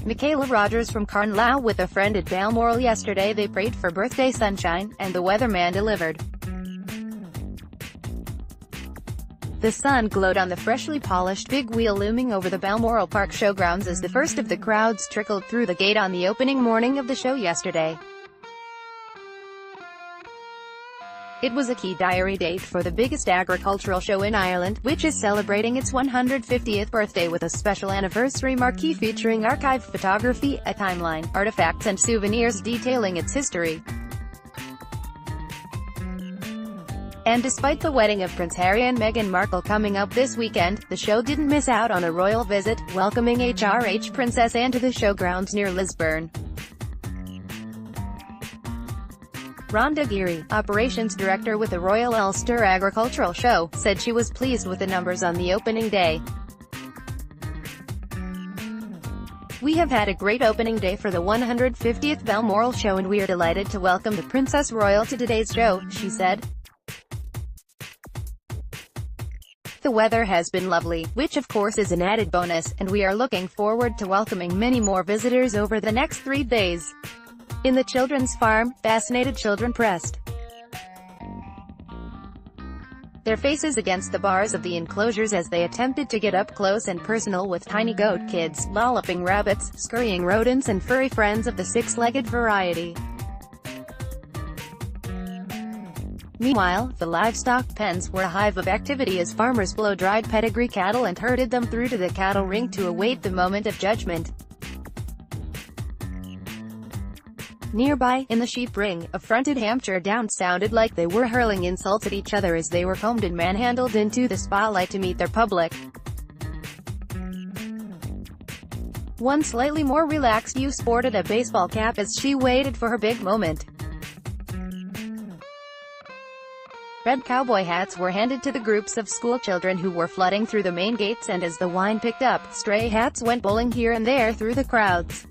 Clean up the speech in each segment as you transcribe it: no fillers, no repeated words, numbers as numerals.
Michaela Rodgers from Carnlough with a friend at Balmoral yesterday. They prayed for birthday sunshine, and the weatherman delivered. The sun glowed on the freshly polished big wheel looming over the Balmoral Park showgrounds as the first of the crowds trickled through the gate on the opening morning of the show yesterday. It was a key diary date for the biggest agricultural show in Ireland, which is celebrating its 150th birthday with a special anniversary marquee featuring archive photography, a timeline, artifacts and souvenirs detailing its history. And despite the wedding of Prince Harry and Meghan Markle coming up this weekend, the show didn't miss out on a royal visit, welcoming HRH Princess Anne to the showgrounds near Lisburn. Rhonda Geary, operations director with the Royal Ulster Agricultural Show, said she was pleased with the numbers on the opening day. "We have had a great opening day for the 150th Balmoral Show and we are delighted to welcome the Princess Royal to today's show," she said. "The weather has been lovely, which of course is an added bonus, and we are looking forward to welcoming many more visitors over the next 3 days." In the children's farm, fascinated children pressed their faces against the bars of the enclosures as they attempted to get up close and personal with tiny goat kids, lolloping rabbits, scurrying rodents and furry friends of the six-legged variety. Meanwhile, the livestock pens were a hive of activity as farmers blow-dried pedigree cattle and herded them through to the cattle ring to await the moment of judgment. Nearby, in the sheep ring, affronted Hampshire Downs sounded like they were hurling insults at each other as they were combed and manhandled into the spotlight to meet their public. One slightly more relaxed ewe sported a baseball cap as she waited for her big moment. Red cowboy hats were handed to the groups of school children who were flooding through the main gates, and as the wine picked up, stray hats went bowling here and there through the crowds.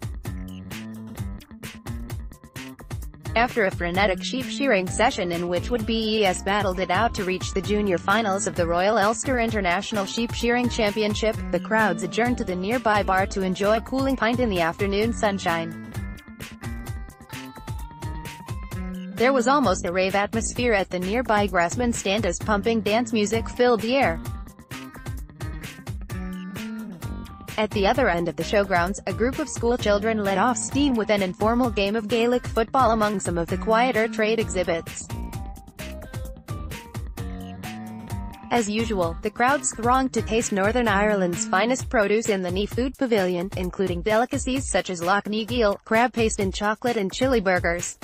After a frenetic sheep-shearing session in which would-be-es battled it out to reach the junior finals of the Royal Ulster International Sheep-Shearing Championship, the crowds adjourned to the nearby bar to enjoy a cooling pint in the afternoon sunshine. There was almost a rave atmosphere at the nearby Grassman stand as pumping dance music filled the air. At the other end of the showgrounds, a group of school children let off steam with an informal game of Gaelic football among some of the quieter trade exhibits. As usual, the crowds thronged to taste Northern Ireland's finest produce in the Knee Food Pavilion, including delicacies such as Loch Ness Geel, crab paste and chocolate and chili burgers.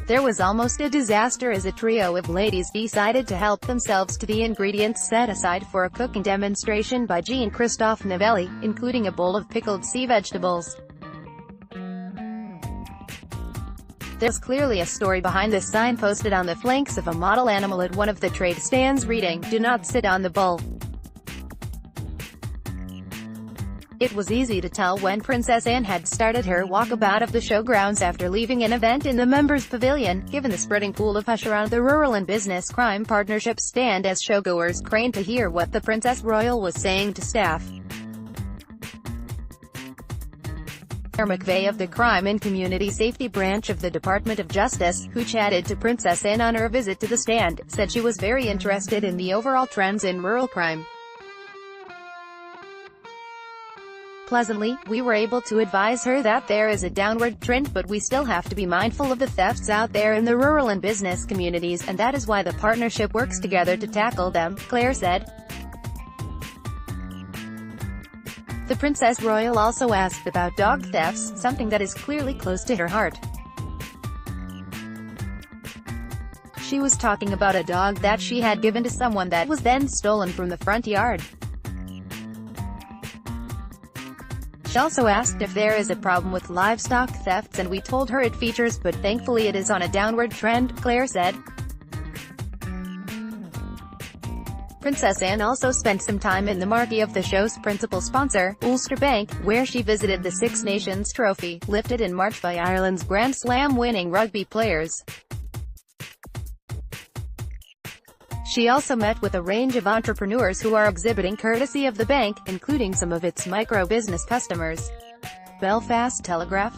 There was almost a disaster as a trio of ladies decided to help themselves to the ingredients set aside for a cooking demonstration by Jean-Christophe Novelli, including a bowl of pickled sea vegetables. There's clearly a story behind this sign posted on the flanks of a model animal at one of the trade stands reading, "Do not sit on the bull." It was easy to tell when Princess Anne had started her walkabout of the showgrounds after leaving an event in the members' pavilion, given the spreading pool of hush around the Rural and Business Crime Partnership stand as showgoers craned to hear what the Princess Royal was saying to staff. Claire McVeigh of the Crime and Community Safety Branch of the Department of Justice, who chatted to Princess Anne on her visit to the stand, said she was very interested in the overall trends in rural crime. "Pleasantly, we were able to advise her that there is a downward trend, but we still have to be mindful of the thefts out there in the rural and business communities, and that is why the partnership works together to tackle them," Claire said. The Princess Royal also asked about dog thefts, something that is clearly close to her heart. She was talking about a dog that she had given to someone that was then stolen from the front yard. She also asked if there is a problem with livestock thefts, and we told her it features, but thankfully it is on a downward trend, Claire said. Princess Anne also spent some time in the marquee of the show's principal sponsor, Ulster Bank, where she visited the Six Nations trophy, lifted in March by Ireland's Grand Slam winning rugby players. She also met with a range of entrepreneurs who are exhibiting courtesy of the bank, including some of its micro-business customers. Belfast Telegraph.